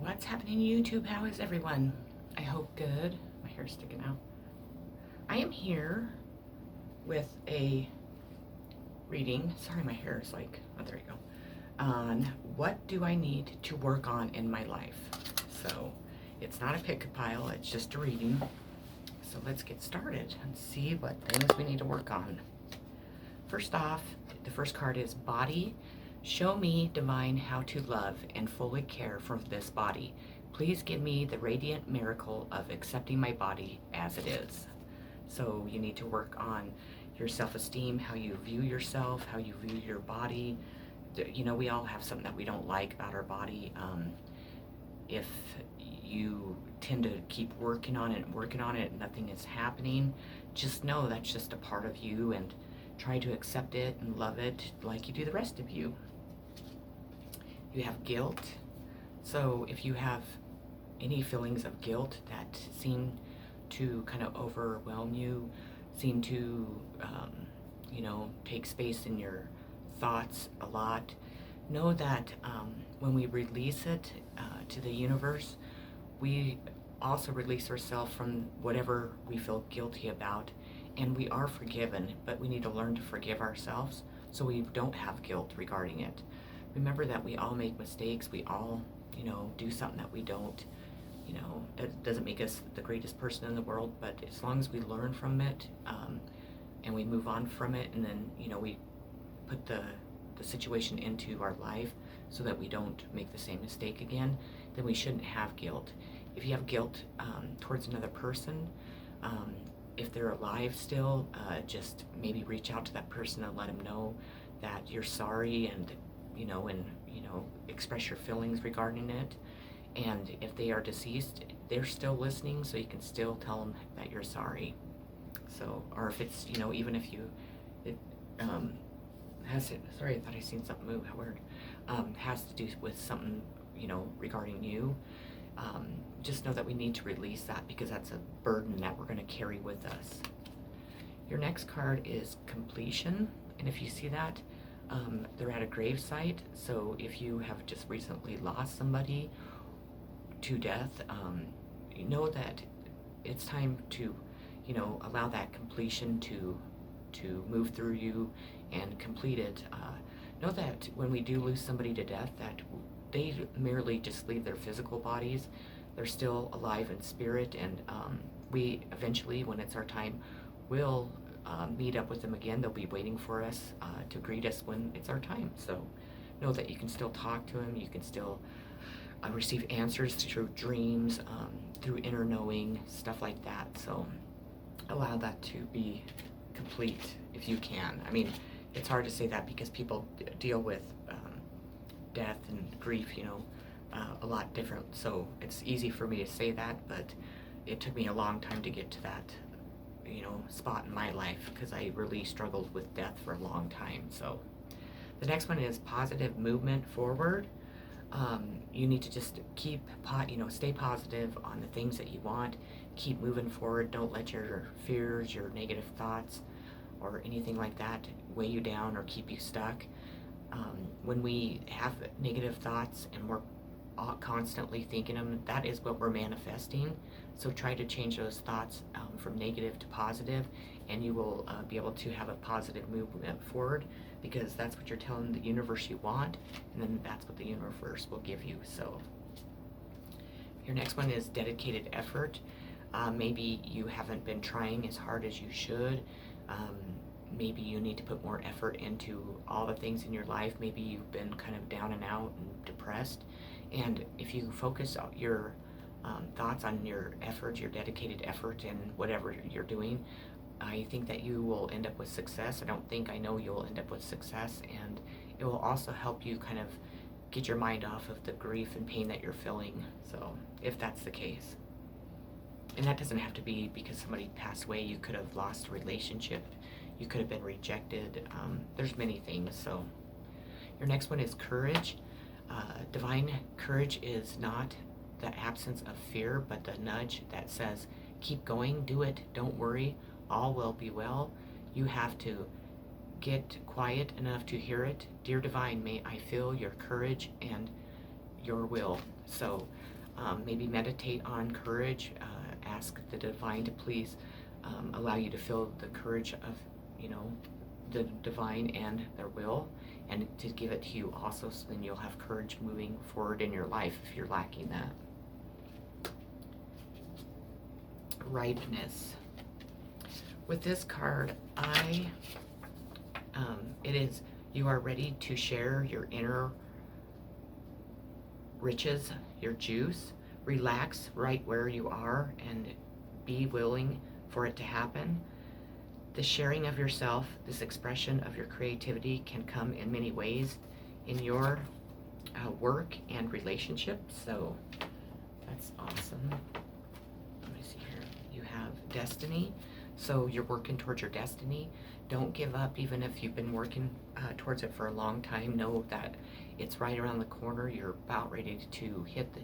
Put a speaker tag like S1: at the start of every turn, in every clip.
S1: What's happening YouTube? How is everyone? I hope good. My hair's sticking out. I am here with a reading. Sorry, my hair is like, oh, there you go. On what do I need to work on in my life? So it's not a pick a pile, it's just a reading. So let's get started and see what things we need to work on. First off, the first card is Body. Show me, divine, how to love and fully care for this body. Please give me the radiant miracle of accepting my body as it is. So you need to work on your self-esteem, how you view yourself, how you view your body. You know, we all have something that we don't like about our body. If you tend to keep working on it and nothing is happening, just know that's just a part of you, and try to accept it and love it like you do the rest of you. You have guilt. So if you have any feelings of guilt that seem to kind of overwhelm you, seem to, take space in your thoughts a lot, know that when we release it to the universe, we also release ourselves from whatever we feel guilty about, and we are forgiven, but we need to learn to forgive ourselves so we don't have guilt regarding it. Remember that we all make mistakes. We all, do something that we don't, that doesn't make us the greatest person in the world, but as long as we learn from it and we move on from it, and then, we put the situation into our life so that we don't make the same mistake again, then we shouldn't have guilt. If you have guilt towards another person, if they're alive still, just maybe reach out to that person and let them know that you're sorry, and express your feelings regarding it. And if they are deceased, they're still listening, so you can still tell them that you're sorry. So, or if it's, even if it has to, sorry, I thought I seen something move, how weird, has to do with something, regarding you, just know that we need to release that, because that's a burden that we're going to carry with us. Your next card is Completion, and if you see that, they're at a gravesite. So if you have just recently lost somebody to death, know that it's time to, allow that completion to move through you and complete it. Know that when we do lose somebody to death, that they merely just leave their physical bodies. They're still alive in spirit, and we eventually, when it's our time, will meet up with them again. They'll be waiting for us to greet us when it's our time. So know that you can still talk to them. You can still receive answers through dreams, through inner knowing, stuff like that. So allow that to be complete if you can. I mean, it's hard to say that because people deal with death and grief, a lot different. So it's easy for me to say that, but it took me a long time to get to that spot in my life, because I really struggled with death for a long time. So the next one is Positive Movement Forward. You need to just stay positive on the things that you want. Keep moving forward. Don't let your fears, your negative thoughts, or anything like that weigh you down or keep you stuck. When we have negative thoughts and we're constantly thinking them, that is what we're manifesting. So try to change those thoughts from negative to positive, and you will be able to have a positive movement forward, because that's what you're telling the universe you want, and then that's what the universe will give you. So your next one is Dedicated Effort. Maybe you haven't been trying as hard as you should. Maybe you need to put more effort into all the things in your life. Maybe you've been kind of down and out and depressed. And if you focus your thoughts on your effort, your dedicated effort in whatever you're doing, I think that you will end up with success. I know you'll end up with success, and it will also help you kind of get your mind off of the grief and pain that you're feeling. So if that's the case. And that doesn't have to be because somebody passed away. You could have lost a relationship. You could have been rejected. There's many things. So your next one is Courage. Divine courage is not the absence of fear, but the nudge that says, keep going, do it, don't worry, all will be well. You have to get quiet enough to hear it. Dear Divine, may I feel your courage and your will. So Maybe meditate on courage. Ask the divine to please allow you to feel the courage of, you know, the divine and their will, and to give it to you also, so then you'll have courage moving forward in your life if you're lacking that. Ripeness. With this card, it is, you are ready to share your inner riches, your juice. Relax right where you are and be willing for it to happen. The sharing of yourself, this expression of your creativity, can come in many ways in your work and relationships. So that's awesome. Let me see here. You have destiny. So you're working towards your destiny. Don't give up, even if you've been working towards it for a long time. Know that it's right around the corner. You're about ready to hit the,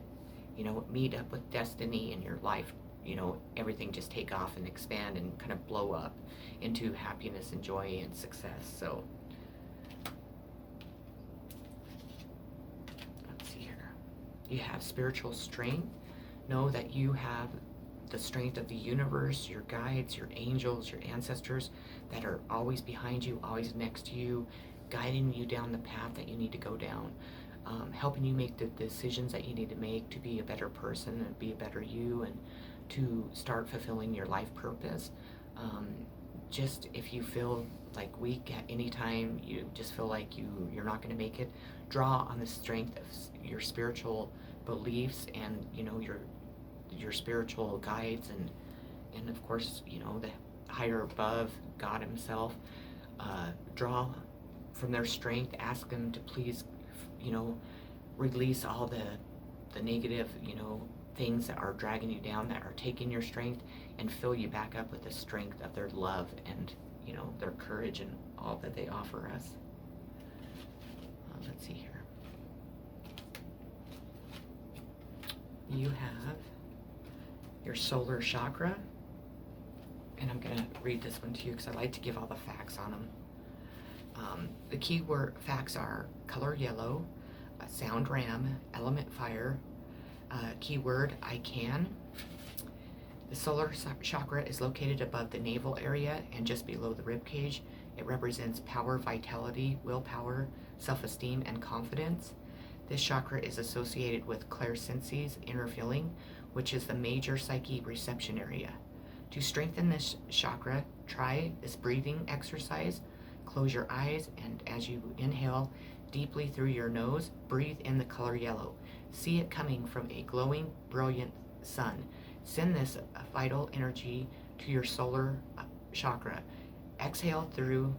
S1: you know, meet up with destiny in your life. You know, everything just take off and expand and kind of blow up into happiness and joy and success. So let's see here. You have spiritual strength. Know that you have the strength of the universe, your guides, your angels, your ancestors that are always behind you, always next to you, guiding you down the path that you need to go down, helping you make the decisions that you need to make to be a better person and be a better you, and to start fulfilling your life purpose. Just if you feel like weak at any time, you just feel like you're not going to make it, draw on the strength of your spiritual beliefs and, you know, your spiritual guides, and of course, you know, the higher above, God himself. Draw from their strength, ask them to please, you know, release all the negative, you know, things that are dragging you down, that are taking your strength, and fill you back up with the strength of their love and, you know, their courage and all that they offer us. Let's see here. You have your solar chakra, and I'm going to read this one to you because I like to give all the facts on them. The key word facts are color yellow, sound ram, element fire, keyword I can. The solar chakra is located above the navel area and just below the rib cage. It represents power, vitality, willpower, self-esteem, and confidence. This chakra is associated with clairsenses, inner feeling, which is the major psyche reception area. To strengthen this chakra, try this breathing exercise. Close your eyes, and as you inhale deeply through your nose, breathe in the color yellow. See it coming from a glowing, brilliant sun. Send this vital energy to your solar chakra. Exhale through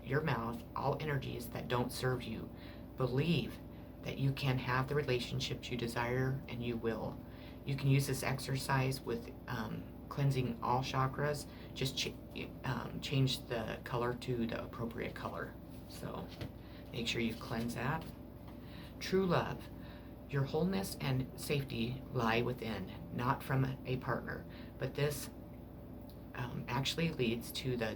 S1: your mouth all energies that don't serve you. Believe that you can have the relationships you desire, and you will. You can use this exercise with cleansing all chakras. Just change the color to the appropriate color. So make sure you cleanse that. True love. Your wholeness and safety lie within, not from a partner. But this actually leads to the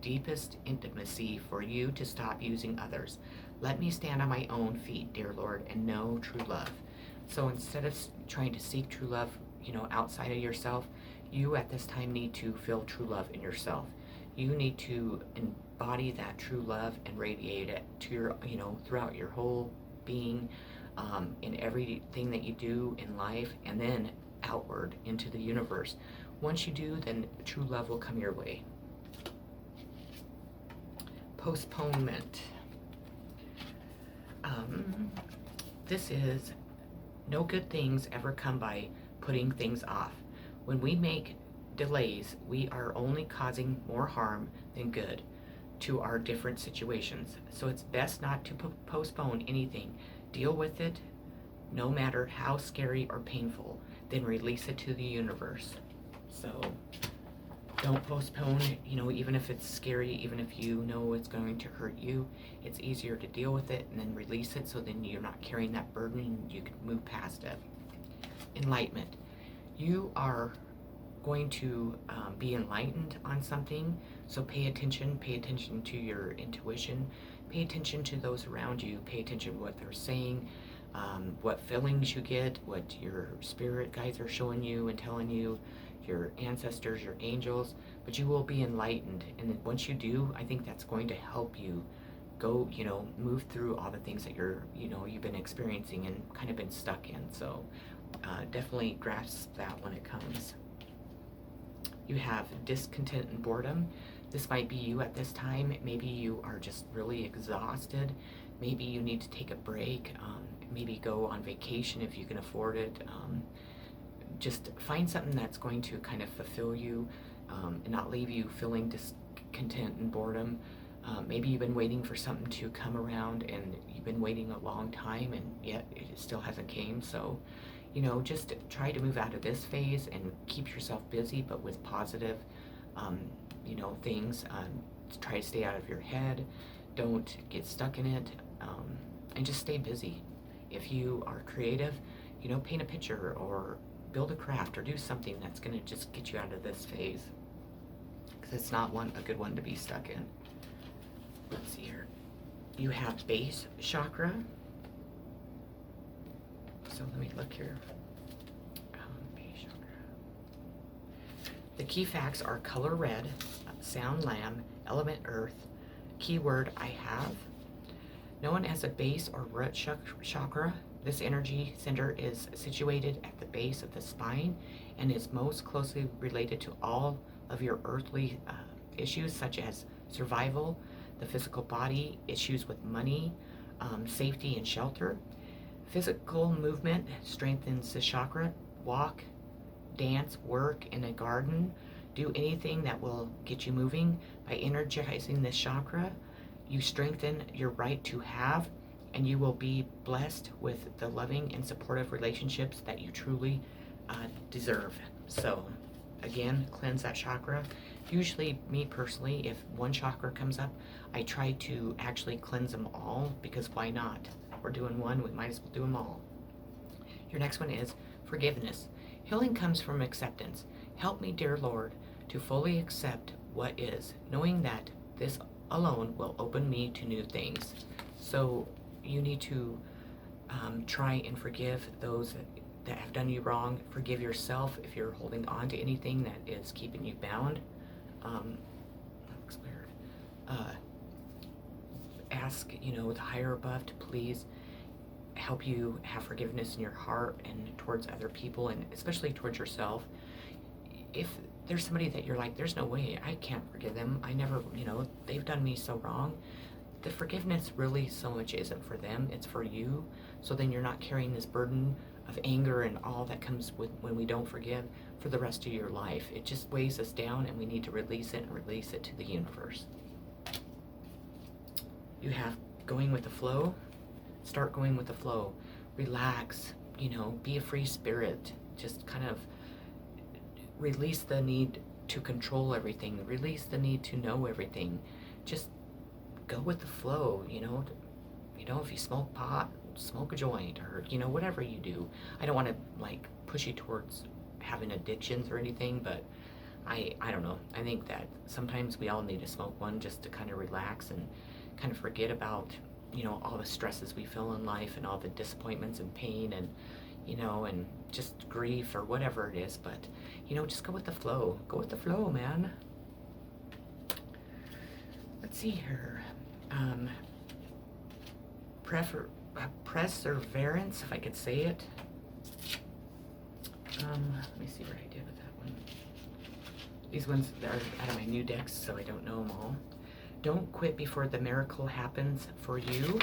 S1: deepest intimacy for you to stop using others. Let me stand on my own feet, dear Lord, and know true love. So instead of trying to seek true love, you know, outside of yourself, you at this time need to feel true love in yourself. You need to embody that true love and radiate it to your, you know, throughout your whole being, in everything that you do in life, and then outward into the universe. Once you do, then true love will come your way. Postponement. This is, no good things ever come by putting things off. When we make delays, we are only causing more harm than good to our different situations. So it's best not to postpone anything. Deal with it, no matter how scary or painful, then release it to the universe. So don't postpone it, you know, even if it's scary, even if you know it's going to hurt you. It's easier to deal with it and then release it, so then you're not carrying that burden and you can move past it. Enlightenment. You are going to be enlightened on something, so pay attention to your intuition, pay attention to those around you, pay attention to what they're saying. what feelings you get, what your spirit guides are showing you and telling you, your ancestors, your angels, but you will be enlightened. And once you do, I think that's going to help you go, move through all the things that you've been experiencing and kind of been stuck in. So definitely grasp that when it comes. You have discontent and boredom. This might be you at this time. Maybe you are just really exhausted. Maybe you need to take a break. Maybe go on vacation if you can afford it. Just find something that's going to kind of fulfill you and not leave you feeling discontent and boredom. Maybe you've been waiting for something to come around and you've been waiting a long time and yet it still hasn't came. So, just try to move out of this phase and keep yourself busy, but with positive, things. Try to stay out of your head. Don't get stuck in it, and just stay busy. If you are creative, paint a picture or build a craft or do something that's going to just get you out of this phase, because it's not a good one to be stuck in. Let's see here. You have base chakra. So let me look here. Base chakra. The key facts are color red, sound lamb, element earth, keyword I have. Known as a base or root chakra, this energy center is situated at the base of the spine and is most closely related to all of your earthly issues, such as survival, the physical body, issues with money, safety and shelter. Physical movement strengthens the chakra. Walk, dance, work in a garden, do anything that will get you moving. By energizing this chakra, you strengthen your right to have, and you will be blessed with the loving and supportive relationships that you truly deserve. So again, cleanse that chakra. Usually, me personally, if one chakra comes up, I try to actually cleanse them all, because why not? We're doing one, we might as well do them all. Your next one is forgiveness. Healing comes from acceptance. Help me, dear Lord, to fully accept what is, knowing that this alone will open me to new things. So you need to try and forgive those that have done you wrong. Forgive yourself if you're holding on to anything that is keeping you bound. Ask, the higher above to please help you have forgiveness in your heart and towards other people, and especially towards yourself. If there's somebody that you're like, there's no way, I can't forgive them, I never, they've done me so wrong, the forgiveness really so much isn't for them, it's for you. So then you're not carrying this burden of anger and all that comes with when we don't forgive for the rest of your life. It just weighs us down, and we need to release it and release it to the universe. You have going with the flow. Start going with the flow. Relax, be a free spirit. Just kind of release the need to control everything. Release the need to know everything. Just go with the flow, if you smoke pot, smoke a joint, or, whatever you do. I don't want to, push you towards having addictions or anything, but I don't know. I think that sometimes we all need to smoke one just to kind of relax and kind of forget about, all the stresses we feel in life and all the disappointments and pain and, and just grief or whatever it is. But, just go with the flow. Go with the flow, man. Let's see here. Perseverance, if I could say it. Let me see what I did with that one. These ones are out of my new decks, so I don't know them all. Don't quit before the miracle happens for you.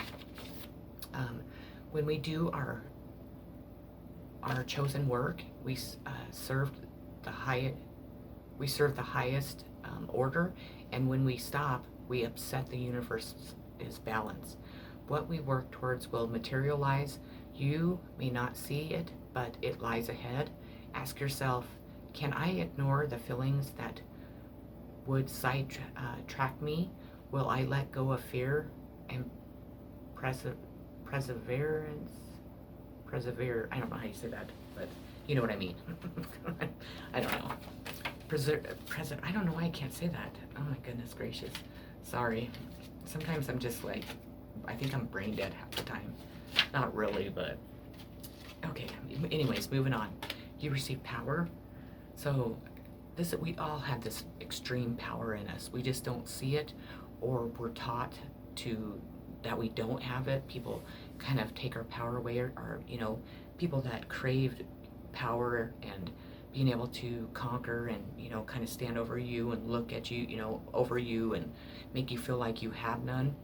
S1: When we do our chosen work, we serve the highest order, and when we stop, we upset the universe's balance. What we work towards will materialize. You may not see it, but it lies ahead. Ask yourself, can I ignore the feelings that would sidetrack me? Will I let go of fear and persevere? I don't know how you say that, but you know what I mean. I don't know. I don't know why I can't say that. Oh my goodness gracious. Sorry. Sometimes I'm just I think I'm brain dead half the time. Not really, but okay. Anyways, moving on. You receive power. So we all have this extreme power in us. We just don't see it, or we're taught to that we don't have it. People kind of take our power away, or people that craved power and being able to conquer and kind of stand over you and look at you, over you and make you feel like you have none.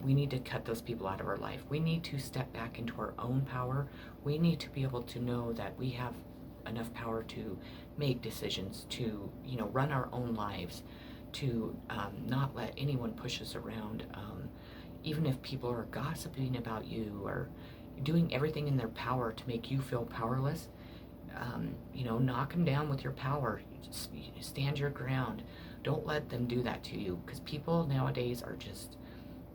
S1: We need to cut those people out of our life. We need to step back into our own power. We need to be able to know that we have enough power to make decisions, to run our own lives, to not let anyone push us around. Even if people are gossiping about you or doing everything in their power to make you feel powerless, knock them down with your power. Stand your ground. Don't let them do that to you, because people nowadays are just,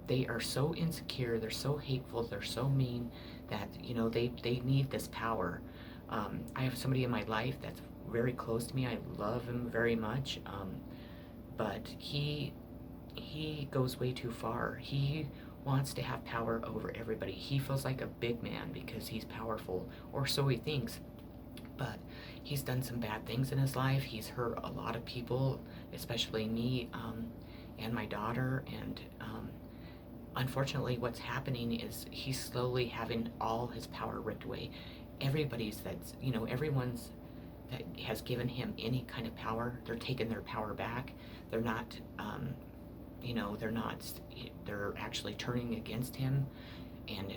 S1: they are so insecure, they're so hateful, they're so mean that they need this power. I have somebody in my life that's very close to me. I love him very much, but he goes way too far. He wants to have power over everybody. He feels like a big man because he's powerful, or so he thinks. But he's done some bad things in his life. He's hurt a lot of people, especially me and my daughter. And unfortunately, what's happening is he's slowly having all his power ripped away. Everyone's that has given him any kind of power, they're taking their power back. They're not, they're actually turning against him and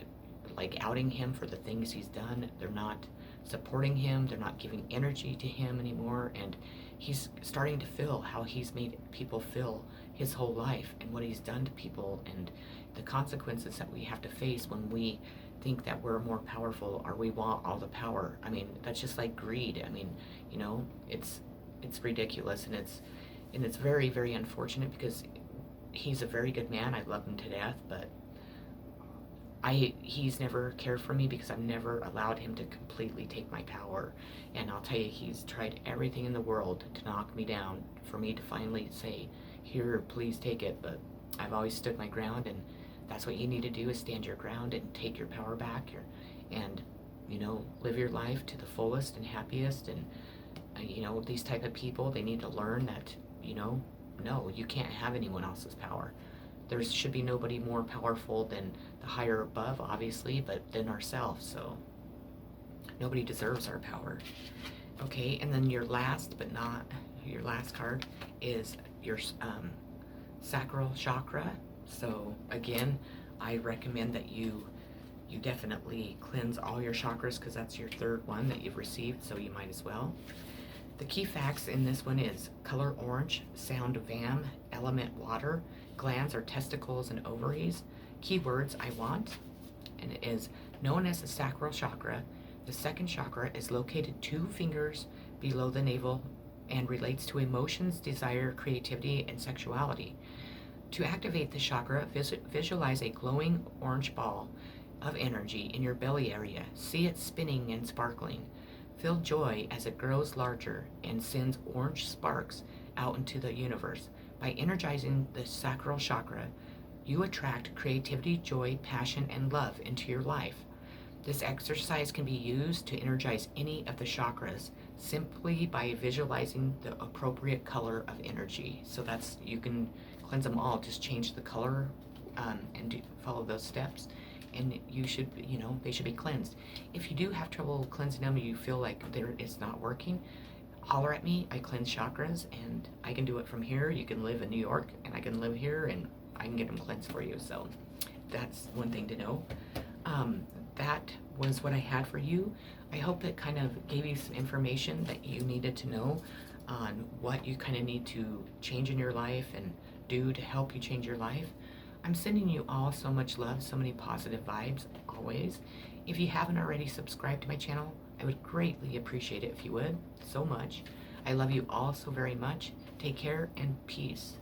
S1: like outing him for the things he's done. They're not supporting him. They're not giving energy to him anymore. And he's starting to feel how he's made people feel his whole life and what he's done to people and the consequences that we have to face when we think that we're more powerful or we want all the power. I mean, that's just like greed. I mean, it's ridiculous, and it's very, very unfortunate, because he's a very good man. I love him to death, but he's never cared for me because I've never allowed him to completely take my power. And I'll tell you, he's tried everything in the world to knock me down for me to finally say, here, please take it. But I've always stood my ground, and that's what you need to do, is stand your ground and take your power back and live your life to the fullest and happiest. And these type of people, they need to learn that no, you can't have anyone else's power. There should be nobody more powerful than the higher above, obviously, but than ourselves. So nobody deserves our power. Okay, and then your last but not your last card is your sacral chakra. So again, I recommend that you definitely cleanse all your chakras, because that's your third one that you've received, so you might as well. The key facts in this one is color orange, sound vam, element water, glands or testicles and ovaries. Keywords I want, and it is known as the sacral chakra. The second chakra is located 2 fingers below the navel and relates to emotions, desire, creativity, and sexuality. To activate the chakra, visualize a glowing orange ball of energy in your belly area. See it spinning and sparkling. Feel joy as it grows larger and sends orange sparks out into the universe. By energizing the sacral chakra, you attract creativity, joy, passion, and love into your life. This exercise can be used to energize any of the chakras simply by visualizing the appropriate color of energy. So you can cleanse them all. Just change the color and follow those steps, and they should be cleansed. If you do have trouble cleansing them, you feel like it's not working, holler at me. I cleanse chakras, and I can do it from here. You can live in New York, and I can live here, and I can get them cleansed for you. So that's one thing to know. That was what I had for you. I hope it kind of gave you some information that you needed to know on what you kind of need to change in your life and do to help you change your life. I'm sending you all so much love, so many positive vibes, always. If you haven't already subscribed to my channel, I would greatly appreciate it if you would, so much. I love you all so very much. Take care and peace.